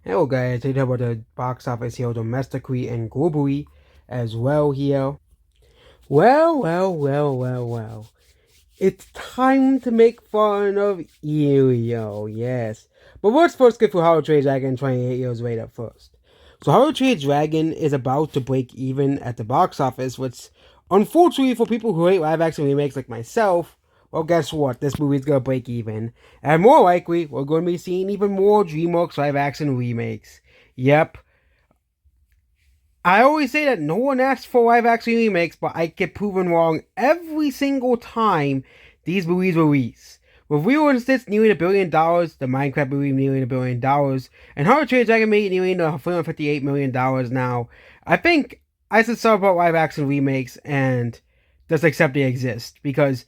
Hello guys, today about the box office here domestically and globally as well here. Well. It's time to make fun of Elio, yes. But let's first get through How to Trade Dragon 28 years later first. So How to Trade Dragon is about to break even at the box office, which unfortunately for people who hate live action remakes like myself, well guess what? This movie's gonna break even. And more likely, we're gonna be seeing even more DreamWorks live action remakes. Yep, I always say that no one asks for live action remakes, but I get proven wrong every single time these movies release. With Real Instance nearing $1 billion, the Minecraft movie nearing $1 billion, and How to Train Dragon Maid nearing $358 million now, I think I should start about live action remakes and just accept they exist. Because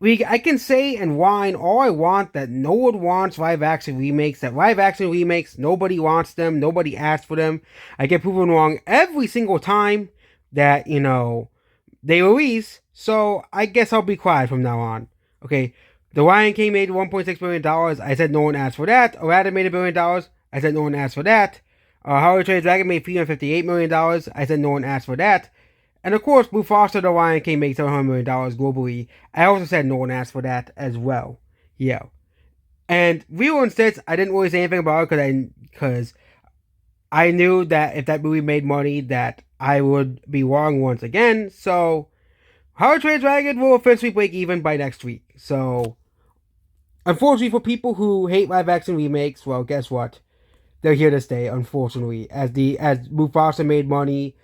I can say and whine all I want that no one wants live action remakes, that live action remakes, nobody wants them, nobody asked for them. I get proven wrong every single time that, they release, so I guess I'll be quiet from now on. Okay, The Lion King made $1.6 billion, I said no one asked for that. Aladdin made $1 billion, I said no one asked for that. How to Train Dragon made $358 million, I said no one asked for that. And of course, Blue Foster, The Lion King made $700 million globally. I also said no one asked for that as well. Yeah. And Real Instance, I didn't really say anything about it because I knew that if that movie made money, that I would be wrong once again. So, How to Train Dragon will officially break even by next week. So, unfortunately for people who hate live action remakes, well, guess what? They're here to stay, unfortunately. As Mufasa made money,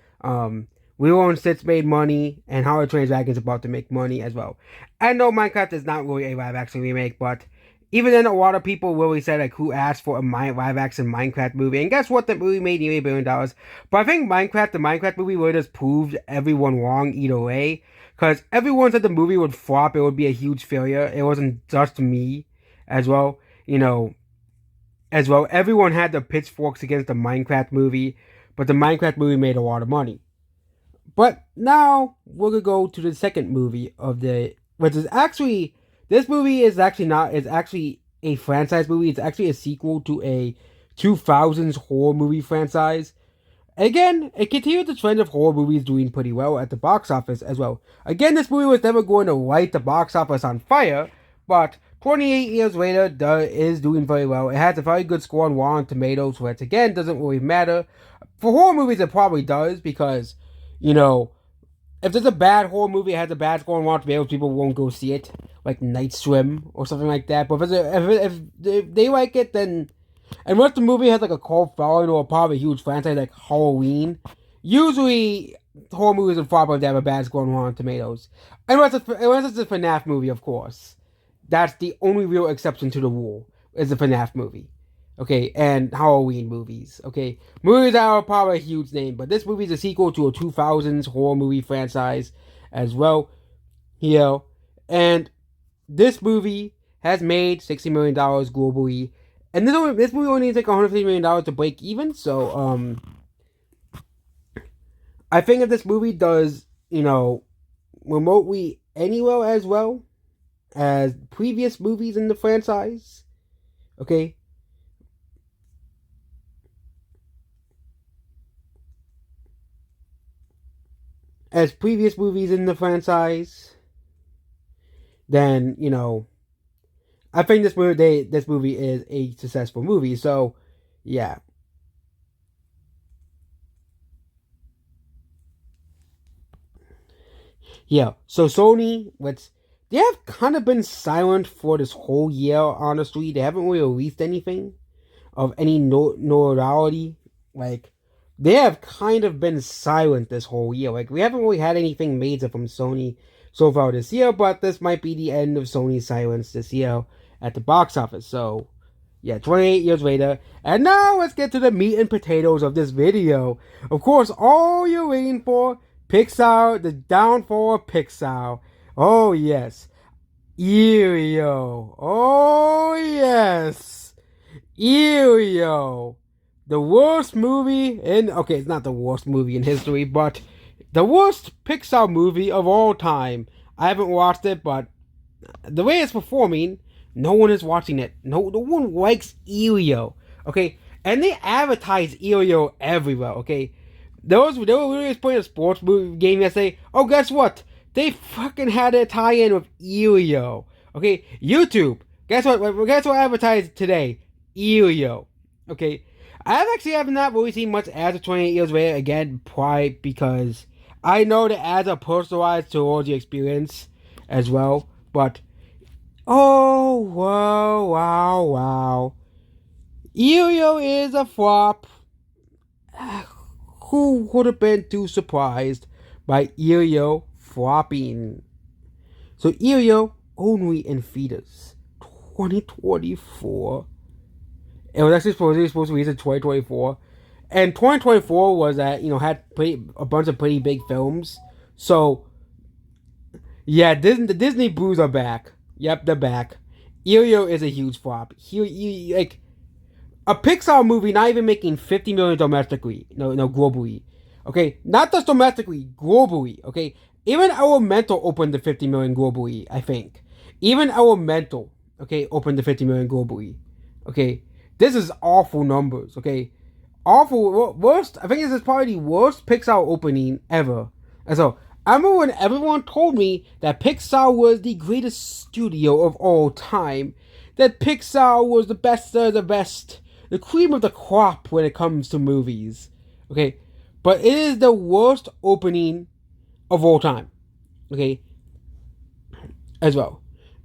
Lilo and Stitch made money, and How to Train Dragon is about to make money as well. I know Minecraft is not really a live action remake, but even then, a lot of people really said like, who asked for a live action Minecraft movie? And guess what? That movie made nearly $1 billion. But I think the Minecraft movie really just proved everyone wrong either way. Because everyone said the movie would flop, it would be a huge failure. It wasn't just me as well. Everyone had the pitchforks against the Minecraft movie, but the Minecraft movie made a lot of money. But now we're gonna go to the second movie which is actually, this movie is actually not, it's actually a franchise movie. It's actually a sequel to a 2000s horror movie franchise. Again, it continued the trend of horror movies doing pretty well at the box office as well. Again, this movie was never going to light the box office on fire, but 28 years later, is doing very well. It has a very good score on Rotten Tomatoes, which again doesn't really matter. For horror movies, it probably does because, if there's a bad horror movie, it has a bad score on Rotten Tomatoes, people won't go see it, like Night Swim or something like that. But if they like it, then, and once the movie has like a cult following or probably a huge franchise like Halloween, usually horror movies will probably have a bad score on Rotten Tomatoes, unless it's a FNAF movie, of course. That's the only real exception to the rule, is the FNAF movie. Okay, and Halloween movies. Okay, movies that are probably a huge name, but this movie is a sequel to a 2000s horror movie franchise as well. And this movie has made $60 million globally, and this movie only needs like $150 million to break even. So, I think if this movie does, remotely anywhere as well as previous movies in the franchise, okay, as previous movies in the franchise, then I think this movie is a successful movie. So yeah, So Sony, they have kind of been silent for this whole year. Honestly, they haven't really released anything of any notoriety. Like, they have kind of been silent this whole year. Like, we haven't really had anything major from Sony so far this year, but this might be the end of Sony's silence this year at the box office. So, yeah, 28 years later. And now let's get to the meat and potatoes of this video. Of course, all you're waiting for, Pixar, the downfall of Pixar. Oh, yes. Elio. Oh, yes. Elio. The worst movie okay, it's not the worst movie in history, but the worst Pixar movie of all time. I haven't watched it, but the way it's performing, no one is watching it. No one likes Elio. Okay, and they advertise Elio everywhere. Okay, they were really playing a sports movie game yesterday. Oh, guess what? They fucking had a tie-in with Elio. Okay, YouTube. Guess what? Guess what advertised today? Elio. Okay, have not really seen much ads of 28 Years Later again, probably because I know the ads are personalized towards the experience as well. But oh wow wow wow, Elio is a flop. Who would have been too surprised by Elio flopping? So Elio only in theaters 2024. It was actually supposed to release in 2024, and 2024 was had a bunch of pretty big films. So yeah, the Disney Blues are back. Yep, they're back. Elio is a huge flop. Like a Pixar movie not even making 50 million domestically, no globally. Okay, not just domestically, globally. Okay, even Elemental opened to 50 million globally. I think even Elemental, okay, opened to 50 million globally. Okay, this is awful numbers. Okay, awful worst. I think this is probably the worst Pixar opening ever. And so I remember when everyone told me that Pixar was the greatest studio of all time, that Pixar was the best of the best, the cream of the crop when it comes to movies. Okay, but it is the worst opening of all time. Okay, as well.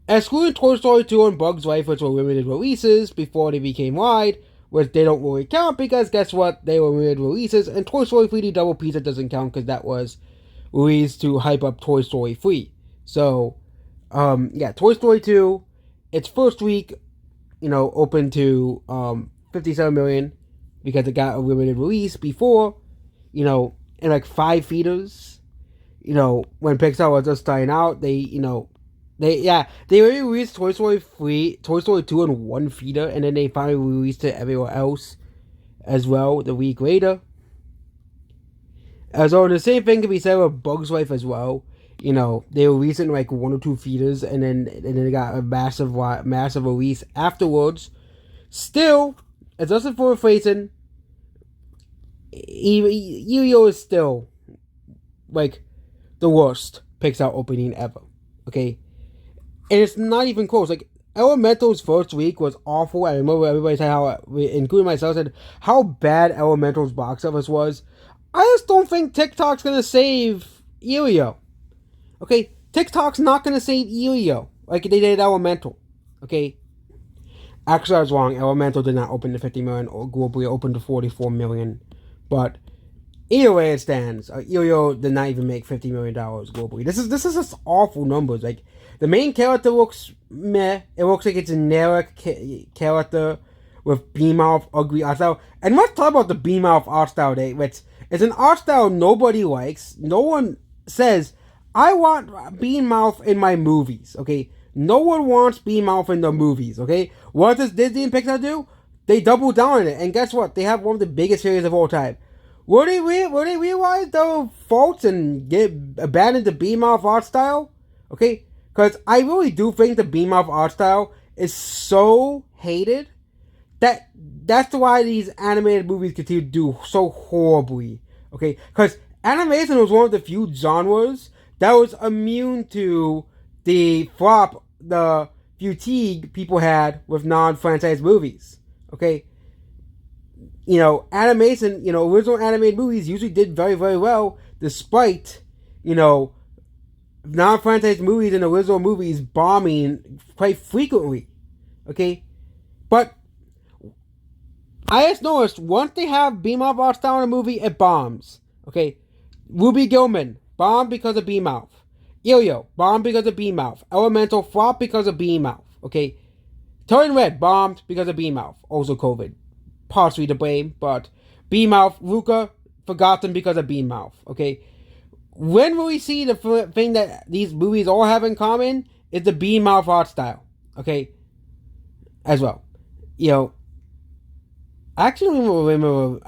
Excluding Toy Story 2 and Bugs Life, which were limited releases before they became wide, which they don't really count because guess what? They were limited releases, and Toy Story 3D Double Pizza doesn't count because that was released to hype up Toy Story 3. So, yeah, Toy Story 2, its first week, opened to 57 million because it got a limited release before, in like 5 theaters. When Pixar was just starting out, they already released Toy Story 2 in 1 theater, and then they finally released it everywhere else as well the week later. So the same thing can be said with Bugs Life as well. They released it in like 1 or 2 theaters, and then they got a massive release afterwards. Still, adjusted for inflation, Elio is still like the worst Pixar opening ever. Okay, and it's not even close. Like Elemental's first week was awful. I remember everybody said how, including myself, said how bad Elemental's box office was. I just don't think TikTok's gonna save Elio. Okay, TikTok's not gonna save Elio like they did Elemental. Okay, actually I was wrong. Elemental did not open to 50 million or globally opened to 44 million, but either way it stands. Elio did not even make $50 million globally. This is just awful numbers. Like the main character looks meh. It looks like a generic character with beam mouth, ugly art style. And let's talk about the beam mouth art style. It's an art style nobody likes. No one says, I want beam mouth in my movies, okay? No one wants beam mouth in their movies, okay? What does Disney and Pixar do? They double down on it, and guess what? They have one of the biggest series of all time. Will they realize their faults and abandon the beam mouth art style? Okay? Because I really do think the beam mouth art style is so hated that's why these animated movies continue to do so horribly. Okay, because animation was one of the few genres that was immune to the fatigue people had with non-franchise movies. Okay, animation, original animated movies usually did very, very well despite, non-franchise movies and original movies bombing quite frequently. Okay, but I just noticed once they have beam mouth art style in a movie, it bombs. Okay, Ruby Gilman bombed because of beam mouth. Elio bombed because of beam mouth. Elemental flopped because of beam mouth. Okay, Turning Red bombed because of beam mouth. Also COVID, partially to blame, but beam mouth. Luca forgotten because of beam mouth. Okay, when will we see the thing that these movies all have in common is the beam mouth art style? Okay, as well, I actually don't remember.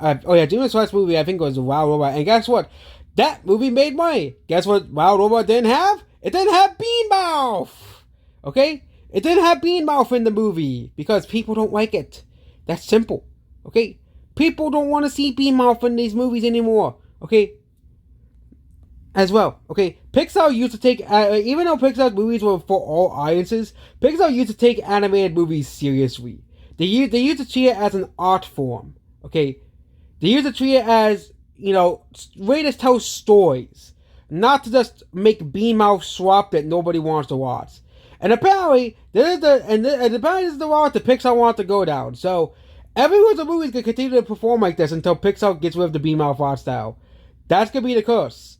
Dreamless last movie I think was Wild Robot, and guess what? That movie made money. Guess what? Wild Robot didn't have? It didn't have bean mouth. Okay, it didn't have bean mouth in the movie because people don't like it. That's simple. Okay, people don't want to see B-Mouth in these movies anymore. Okay, as well. Okay, Pixar used to take even though Pixar's movies were for all audiences, Pixar used to take animated movies seriously. They used to treat it as an art form. Okay, they used to treat it as way to tell stories, not to just make B-Mouth swap that nobody wants to watch. And apparently, apparently this is the route that Pixar wants to go down. So everyone's movies can continue to perform like this until Pixar gets rid of the B-Mouth art style. That's gonna be the curse.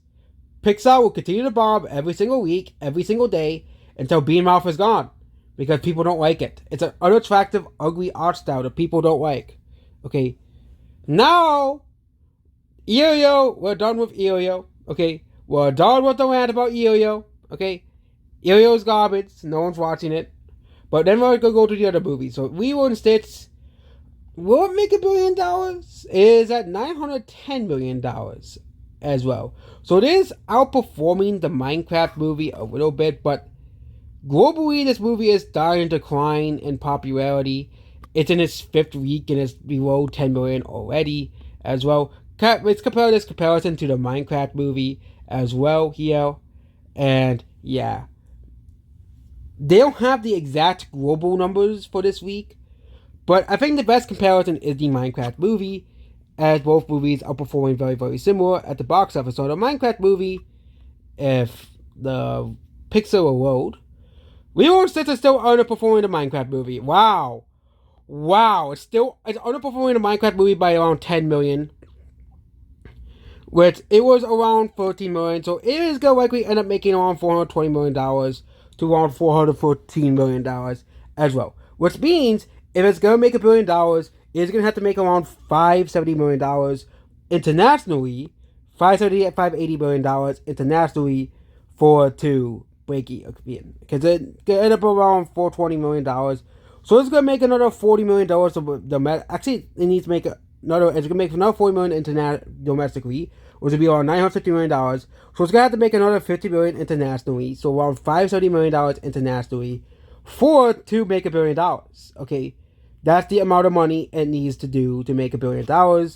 Pixar will continue to bomb every single week, every single day, until B-Mouth is gone. Because people don't like it. It's an unattractive, ugly art style that people don't like. Okay. Now, Elio, we're done with Elio. Okay. We're done with the rant about Elio. Okay. Elio's garbage. No one's watching it. But then we're going to go to the other movie. So, Lilo and Stitch, will it make $1 billion? It is at $910 million as well. So it is outperforming the Minecraft movie a little bit, but globally this movie is starting to decline in popularity. It's in its 5th week and it's below 10 million already as well. Let's compare this comparison to the Minecraft movie as well here. And yeah, they don't have the exact global numbers for this week, but I think the best comparison is the Minecraft movie, as both movies are performing very, very similar at the box office. So the Minecraft movie, if the Pixar world, Lilo and Stitch is still underperforming the Minecraft movie. Wow. It's underperforming the Minecraft movie by around 10 million. Which it was around 13 million. So it is going to likely end up making around $420 million to around $414 million as well. Which means if it's going to make $1 billion, it's going to have to make around $570 million internationally. $580 million internationally for it to break even. Because it could end up around $420 million. So it's going to make another $40 million. Actually, it needs to make another. It's going to make another $40 million domestically, which would be around $950 million. So it's going to have to make another $50 million internationally. So around $570 million internationally to make $1 billion. Okay, that's the amount of money it needs to do to make $1 billion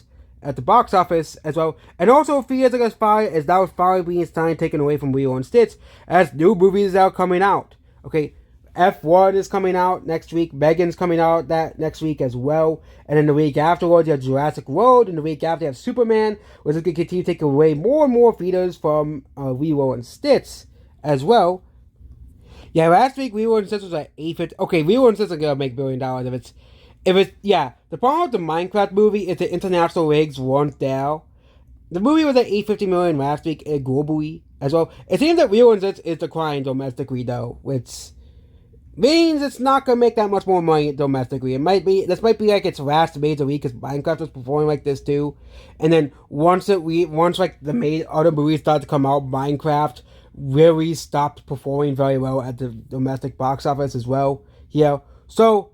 at the box office as well. And also, a few years ago, as that was finally being signed, taken away from Lilo and Stitch, as new movies are coming out. Okay, F1 is coming out next week. Megan's coming out that next week as well. And then the week afterwards, you have Jurassic World. And the week after, you have Superman, which is going to continue to take away more and more feeders from Lilo and Stitch as well. Yeah, last week Lilo and Stitch was at $850. Okay, Lilo and Stitch are going to make $1 billion if it's the problem with the Minecraft movie is the international legs weren't there. The movie was at $850 million last week globally as well. It seems that Lilo and Stitch is declining domestically though, which means it's not gonna make that much more money domestically. This might be like its last major week because Minecraft was performing like this too, and then once like the other movies started to come out, Minecraft really stopped performing very well at the domestic box office as well. Yeah, so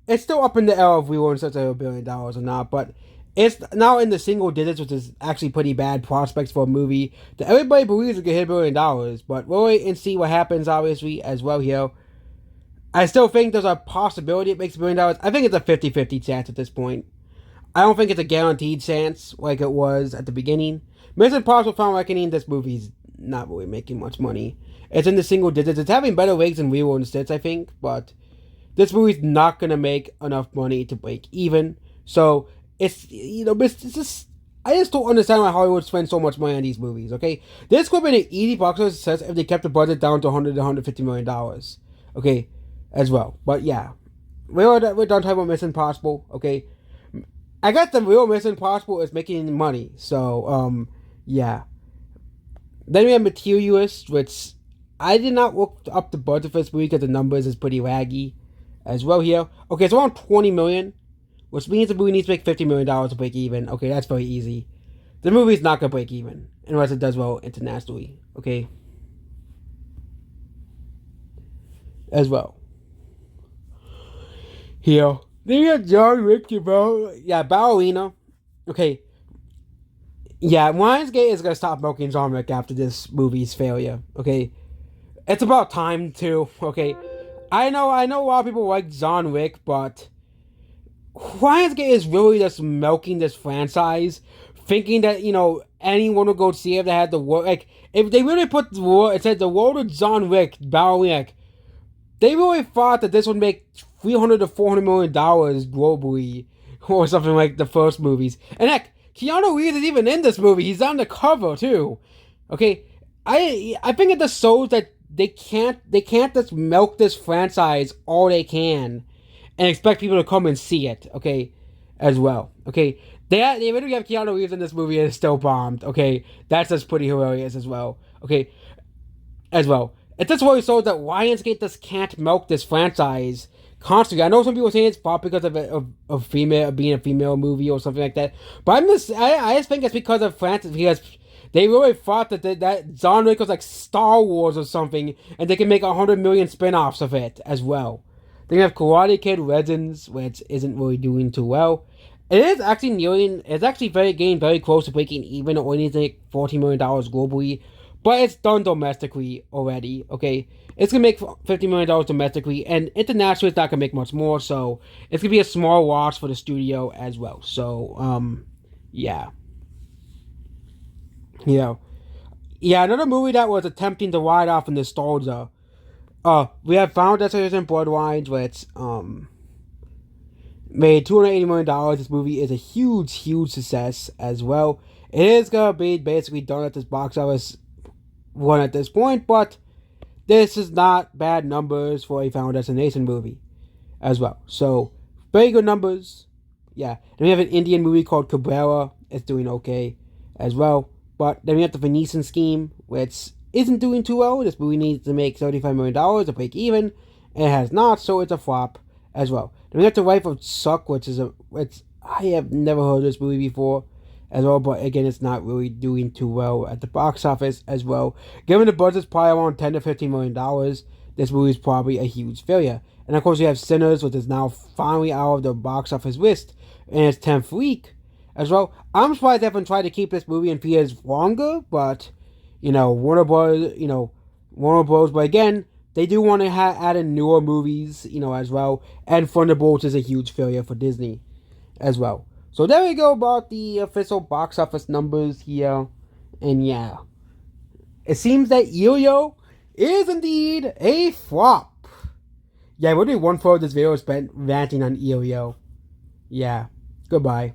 it's still up in the air if we were in such $1 billion or not, but it's now in the single digits, which is actually pretty bad prospects for a movie that everybody believes will get hit $1 billion. But we'll wait and see what happens, obviously, as well here. I still think there's a possibility it makes $1 billion. I think it's a 50-50 chance at this point. I don't think it's a guaranteed chance like it was at the beginning. Mission Impossible Final Reckoning, this movie's not really making much money. It's in the single digits. It's having better legs than Lilo and Stitch, I think, but this movie's not going to make enough money to break even. So, it's just, I just don't understand why Hollywood spends so much money on these movies, okay? This could have been an easy box office success if they kept the budget down to $100 to $150 million, okay, as well. But yeah, we're done talking about Mission Impossible, okay? I guess the real Mission Impossible is making money, so, yeah. Then we have Materialist, which I did not look up the budget for this movie because the numbers is pretty laggy as well here. Okay, it's around $20 million, which means the movie needs to make $50 million to break even. Okay, that's very easy. The movie's not going to break even unless it does well internationally, okay? As well. Here. Then you have John Wick, Ballerina. Okay. Yeah, Lionsgate is going to stop milking John Wick after this movie's failure, okay? It's about time, too, okay? I know a lot of people like John Wick, but Lionsgate is really just milking this franchise, thinking that anyone will go see if they had the world. Like if they really put the world, it said the world of John Wick, Like they really thought that this would make $300 to $400 million globally, or something like the first movies. And heck, Keanu Reeves is even in this movie. He's on the cover too. Okay, I think it just shows that they can't just milk this franchise all they can and expect people to come and see it. Okay, as well. Okay, they literally have Keanu Reeves in this movie and it's still bombed. Okay, that's just pretty hilarious as well. Okay, as well. It just really shows that Lionsgate just can't milk this franchise constantly. I know some people say it's probably because of female being a female movie or something like that, but I just think it's because of Francis, because they really thought that John Wick was like Star Wars or something, and they can make 100 million spin-offs of it as well. They have Karate Kid Legends, which isn't really doing too well. It's actually getting very close to breaking even, or anything like $14 million globally, but it's done domestically already. Okay, it's gonna make $50 million domestically, and internationally it's not gonna make much more. So it's gonna be a small loss for the studio as well. So yeah, you know, yeah, another movie that was attempting to ride off in nostalgia. We have Final Destination Bloodlines, which made $280 million. This movie is a huge success as well. It is gonna be basically done at this box office run at this point, but this is not bad numbers for a Final Destination movie as well. So very good numbers. Yeah. Then we have an Indian movie called Cabrera. It's doing okay as well. But then we have the Venetian Scheme, which isn't doing too well. This movie needs to make $35 million to break even, and it has not, so it's a flop as well. Then we have The Wife of Suck, which I have never heard of this movie before as well, but again, it's not really doing too well at the box office as well. Given the budget's probably around $10 to $15 million, this movie is probably a huge failure. And of course, you have Sinners, which is now finally out of the box office list in its 10th week as well. I'm surprised they haven't tried to keep this movie in theaters longer, but Warner Bros. But again, they do want to add in newer movies, as well. And Thunderbolts is a huge failure for Disney as well. So there we go about the official box office numbers here. And yeah, it seems that Elio is indeed a flop. Yeah, we're doing 1/4 of this video spent ranting on Elio. Yeah, goodbye.